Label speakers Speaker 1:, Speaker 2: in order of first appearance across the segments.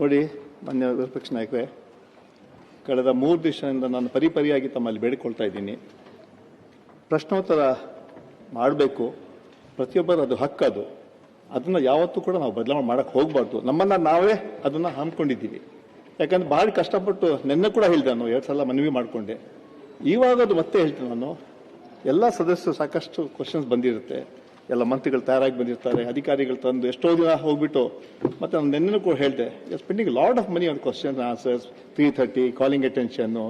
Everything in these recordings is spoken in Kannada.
Speaker 1: ನೋಡಿ ಮಾನ್ಯ ವಿಪಕ್ಷ ನಾಯಕರೇ, ಕಳೆದ 3 ದಿವಸದಿಂದ ನಾನು ಪರಿಪರಿಯಾಗಿ ತಮ್ಮಲ್ಲಿ ಬೇಡಿಕೊಳ್ತಾ ಇದ್ದೀನಿ. ಪ್ರಶ್ನೋತ್ತರ ಮಾಡಬೇಕು, ಪ್ರತಿಯೊಬ್ಬರು ಅದು ಹಕ್ಕದು. ಅದನ್ನು ಯಾವತ್ತೂ ಕೂಡ ನಾವು ಬದಲಾವಣೆ ಮಾಡೋಕ್ಕೆ ಹೋಗಬಾರ್ದು. ನಮ್ಮನ್ನು ನಾವೇ ಅದನ್ನು ಹಮ್ಮಿಕೊಂಡಿದ್ದೀವಿ. ಯಾಕಂದ್ರೆ ಭಾಳ ಕಷ್ಟಪಟ್ಟು ನಿನ್ನೆ ಕೂಡ ಹೇಳಿದೆ, ನಾನು 2 ಸಲ ಮನವಿ ಮಾಡಿಕೊಂಡೆ. ಇವಾಗ ಅದು ಮತ್ತೆ ಹೇಳ್ತೀನಿ ನಾನು, ಎಲ್ಲ ಸದಸ್ಯರು ಸಾಕಷ್ಟು ಕ್ವಶನ್ಸ್ ಬಂದಿರುತ್ತೆ, ಎಲ್ಲ ಮಂತ್ರಿಗಳು ತಯಾರಾಗಿ ಬಂದಿರ್ತಾರೆ, ಅಧಿಕಾರಿಗಳು ತಂದು ಎಷ್ಟೋ ದಿನ ಹೋಗ್ಬಿಟ್ಟು ಮತ್ತೆ ನಾನು ನಿನ್ನೆ ಕೂಡ ಹೇಳಿದೆ, spending lot of money on question answers, 330 calling ಅಟೆನ್ಷನ್ನು.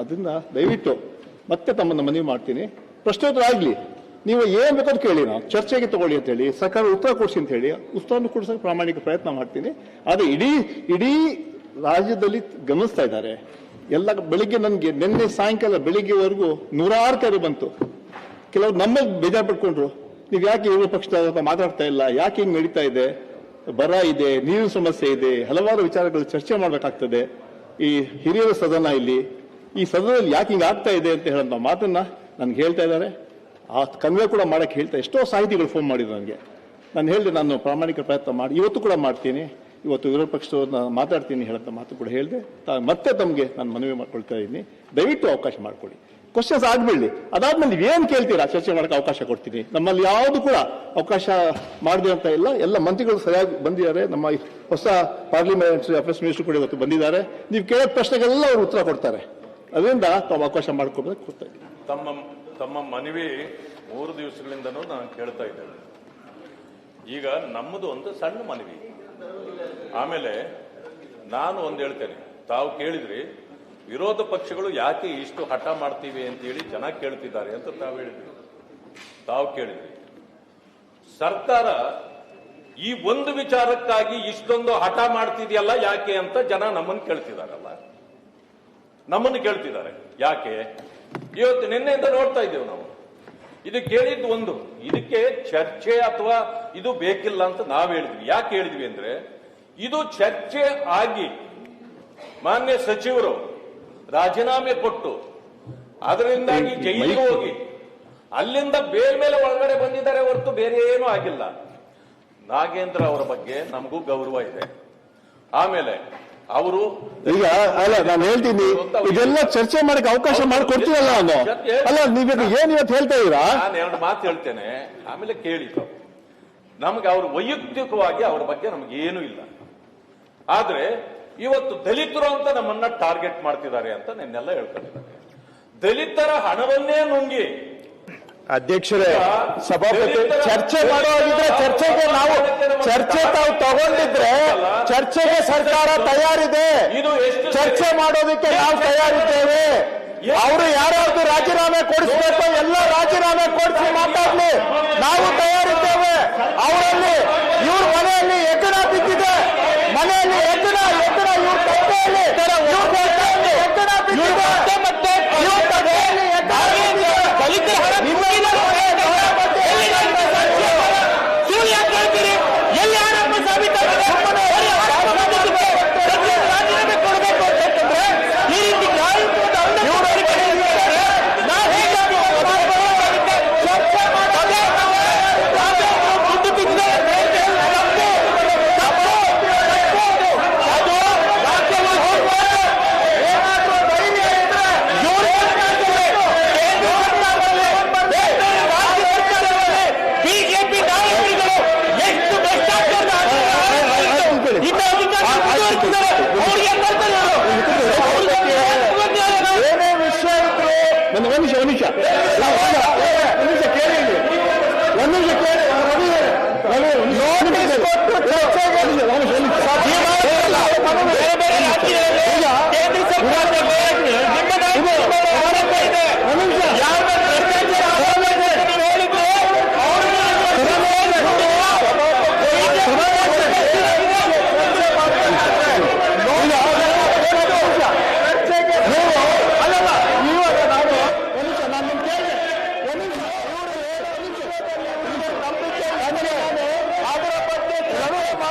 Speaker 1: ಅದರಿಂದ ದಯವಿಟ್ಟು ಮತ್ತೆ ತಮ್ಮನ್ನು ಮನವಿ ಮಾಡ್ತೀನಿ, ಪ್ರಶ್ನೋತ್ತರ ಆಗಲಿ, ನೀವು ಏನು ಬೇಕಾದ್ರೂ ಕೇಳಿ, ನಾವು ಚರ್ಚೆಗೆ ತಗೊಳ್ಳಿ ಅಂತ ಹೇಳಿ, ಸರ್ಕಾರ ಉತ್ತರ ಕೊಡಿಸಿ ಅಂತ ಹೇಳಿ ಉತ್ತರವನ್ನು ಕೊಡಿಸೋಕೆ ಪ್ರಾಮಾಣಿಕ ಪ್ರಯತ್ನ ಮಾಡ್ತೀನಿ. ಆದರೆ ಇಡೀ ರಾಜ್ಯದಲ್ಲಿ ಗಮನಿಸ್ತಾ ಇದ್ದಾರೆ. ಎಲ್ಲ ಬೆಳಿಗ್ಗೆ ನನಗೆ ನಿನ್ನೆ ಸಾಯಂಕಾಲ ಬೆಳಿಗ್ಗೆವರೆಗೂ 106 ಕರೆ ಬಂತು. ಕೆಲವರು ನಮ್ಮಲ್ಲಿ ಬೇಜಾರು ಪಡ್ಕೊಂಡ್ರು, ನೀವು ಯಾಕೆ ವಿರೋಧ ಪಕ್ಷದ ಮಾತಾಡ್ತಾ ಇಲ್ಲ, ಯಾಕೆ ಹಿಂಗೆ ನಡೀತಾ ಇದೆ, ಬರ ಇದೆ, ನೀರಿನ ಸಮಸ್ಯೆ ಇದೆ, ಹಲವಾರು ವಿಚಾರಗಳು ಚರ್ಚೆ ಮಾಡಬೇಕಾಗ್ತದೆ. ಈ ಹಿರಿಯರ ಸದನ ಇಲ್ಲಿ, ಈ ಸದನದಲ್ಲಿ ಯಾಕೆ ಹಿಂಗೆ ಆಗ್ತಾ ಇದೆ ಅಂತ ಹೇಳೋ ಮಾತನ್ನ ನನ್ಗೆ ಹೇಳ್ತಾ ಇದ್ದಾರೆ. ಆ ಕನ್ವೆ ಕೂಡ ಮಾಡಕ್ಕೆ ಹೇಳ್ತಾ ಎಷ್ಟೋ ಸಾಹಿತಿಗಳು ಫೋನ್ ಮಾಡಿದ್ರು ನನಗೆ. ನಾನು ಹೇಳಿದೆ, ನಾನು ಪ್ರಾಮಾಣಿಕ ಪ್ರಯತ್ನ ಮಾಡಿ ಇವತ್ತು ಕೂಡ ಮಾಡ್ತೀನಿ, ಇವತ್ತು ವಿರೋಧ ಪಕ್ಷದವ್ರನ್ನ ಮಾತಾಡ್ತೀನಿ ಹೇಳಂತ ಮಾತು ಕೂಡ ಹೇಳಿದೆ. ಮತ್ತೆ ತಮಗೆ ನಾನು ಮನವಿ ಮಾಡ್ಕೊಳ್ತಾ ಇದ್ದೀನಿ, ದಯವಿಟ್ಟು ಅವಕಾಶ ಮಾಡಿಕೊಡಿ. ಕ್ವಶನ್ಸ್ ಆಗ್ಬಿಡ್ಲಿ, ಅದಾದ್ಮೇಲೆ ನೀವೇನು ಕೇಳ್ತೀರಾ ಚರ್ಚೆ ಮಾಡಕ್ಕೆ ಅವಕಾಶ ಕೊಡ್ತೀನಿ. ನಮ್ಮಲ್ಲಿ ಯಾವುದು ಕೂಡ ಅವಕಾಶ ಮಾಡದೆ ಅಂತ ಇಲ್ಲ, ಎಲ್ಲ ಮಂತ್ರಿಗಳು ಸರಿಯಾಗಿ ಬಂದಿದ್ದಾರೆ. ನಮ್ಮ ಹೊಸ ಪಾರ್ಲಿಮೆಂಟರಿ ಅಫೇರ್ಸ್ ಮಿನಿಸ್ಟರ್ ಕೂಡ ಇವತ್ತು ಬಂದಿದ್ದಾರೆ. ನೀವು ಕೇಳೋ ಪ್ರಶ್ನೆಗೆಲ್ಲ ಅವರು ಉತ್ತರ ಕೊಡ್ತಾರೆ. ಅದರಿಂದ ತಾವು ಅವಕಾಶ ಮಾಡಿಕೊಡ್ಬೇಕು ಕೊಡ್ತಾ ಇದ್ದೀನಿ.
Speaker 2: ತಮ್ಮ ಮನವಿ 3 ದಿವಸಗಳಿಂದನೂ ನಾನು ಕೇಳ್ತಾ ಇದ್ದೇನೆ. ಈಗ ನಮ್ಮದು ಒಂದು ಸಣ್ಣ ಮನವಿ. ಆಮೇಲೆ ನಾನು ಒಂದು ಹೇಳ್ತೇನೆ, ತಾವು ಕೇಳಿದ್ರಿ ವಿರೋಧ ಪಕ್ಷಗಳು ಯಾಕೆ ಇಷ್ಟು ಹಠ ಮಾಡ್ತೀವಿ ಅಂತೇಳಿ ಜನ ಕೇಳ್ತಿದ್ದಾರೆ ಅಂತ ತಾವು ಕೇಳಿದ್ರಿ. ಸರ್ಕಾರ ಈ ಒಂದು ವಿಚಾರಕ್ಕಾಗಿ ಇಷ್ಟೊಂದು ಹಠ ಮಾಡ್ತಿದೆಯಲ್ಲ ಯಾಕೆ ಅಂತ ಜನ ನಮ್ಮನ್ನು ಕೇಳ್ತಿದಾರಲ್ಲ, ನಮ್ಮನ್ನು ಕೇಳ್ತಿದ್ದಾರೆ ಯಾಕೆ. ಇವತ್ತು ನಿನ್ನೆಯಿಂದ ನೋಡ್ತಾ ಇದ್ದೇವೆ ನಾವು. ಇದು ಕೇಳಿದ್ದು ಒಂದು, ಇದಕ್ಕೆ ಚರ್ಚೆ ಅಥವಾ ಇದು ಬೇಕಿಲ್ಲ ಅಂತ ನಾವು ಹೇಳಿದ್ವಿ. ಯಾಕೆ ಹೇಳಿದ್ವಿ ಅಂದ್ರೆ, ಇದು ಚರ್ಚೆ ಆಗಿ ಮಾನ್ಯ ಸಚಿವರು ರಾಜೀನಾಮೆ ಕೊಟ್ಟು ಅದರಿಂದಾಗಿ ಜೈಲಿಗೆ ಹೋಗಿ ಅಲ್ಲಿಂದ ಮೇಲೆ ಒಳಗಡೆ ಬಂದಿದ್ದಾರೆ ಹೊರತು ಬೇರೆ ಏನೂ ಆಗಿಲ್ಲ. ನಾಗೇಂದ್ರ ಅವರ ಬಗ್ಗೆ ನಮಗೂ ಗೌರವ ಇದೆ. ಆಮೇಲೆ ಅವರು
Speaker 1: ಈಗ ಅಲ್ಲ, ನಾನು ಹೇಳ್ತೀನಿ, ಇದೆಲ್ಲ ಚರ್ಚೆ ಮಾಡಕ್ಕೆ ಅವಕಾಶ ಮಾಡಿಕೊಡ್ತೀವಲ್ಲ ನಾನು. ಅಲ್ಲ, ನೀವೀಗ ಏನ್ ಇವತ್ತು ಹೇಳ್ತಾ ಇದ್ದೀರಾ?
Speaker 2: ನಾನು 2 ಮಾತು ಹೇಳ್ತೇನೆ, ಆಮೇಲೆ ಕೇಳಿ. ನಮ್ಗೆ ಅವರು ವೈಯಕ್ತಿಕವಾಗಿ ಅವ್ರ ಬಗ್ಗೆ ನಮಗೇನು ಇಲ್ಲ. ಆದ್ರೆ ಇವತ್ತು ದಲಿತರು ಅಂತ ನಮ್ಮನ್ನ ಟಾರ್ಗೆಟ್ ಮಾಡ್ತಿದ್ದಾರೆ ಅಂತ ನಿನ್ನೆಲ್ಲ ಹೇಳ್ಕೊಂಡಿದ್ದಾರೆ. ದಲಿತರ ಹಣವನ್ನೇ ನುಂಗಿ
Speaker 3: ಅಧ್ಯಕ್ಷರೇ, ಸಭಾಪತಿ ಚರ್ಚೆ ಮಾಡೋದಿದ್ರೆ ಚರ್ಚೆಗೆ ನಾವು ಚರ್ಚೆ ತಾವು ತಗೊಂಡಿದ್ರೆ ಚರ್ಚೆಗೆ ಸರ್ಕಾರ ತಯಾರಿದೆ. ಚರ್ಚೆ ಮಾಡೋದಕ್ಕೆ ನಾವು ತಯಾರಿದ್ದೇವೆ. ಅವರು ಯಾರಾದ್ರೂ ರಾಜೀನಾಮೆ ಕೊಡಿಸ್ಬೇಕು, ಎಲ್ಲ ರಾಜೀನಾಮೆ ಕೊಡಿಸಿ ಮಾತಾಡ್ಲಿ, ನಾವು ತಯಾರಿದ್ದೇವೆ. ಅವರಲ್ಲಿ ಇವ್ರ ಮನೆಯಲ್ಲಿ ಹೆಗ್ಗಣ ಬಿದ್ದಿದೆ, ಮನೆಯಲ್ಲಿ ಹೆಗ್ಗಣ ಇವ್ರ ಕಟ್ಟೆಯಲ್ಲಿ ಹೆಗ್ಗಣ ಬಿದ್ದಿದೆ, ಮತ್ತೆ ಇವ್ರ ಕಟ್ಟೆಯಲ್ಲಿ
Speaker 1: ಒಂದು ನಿಮಿಷ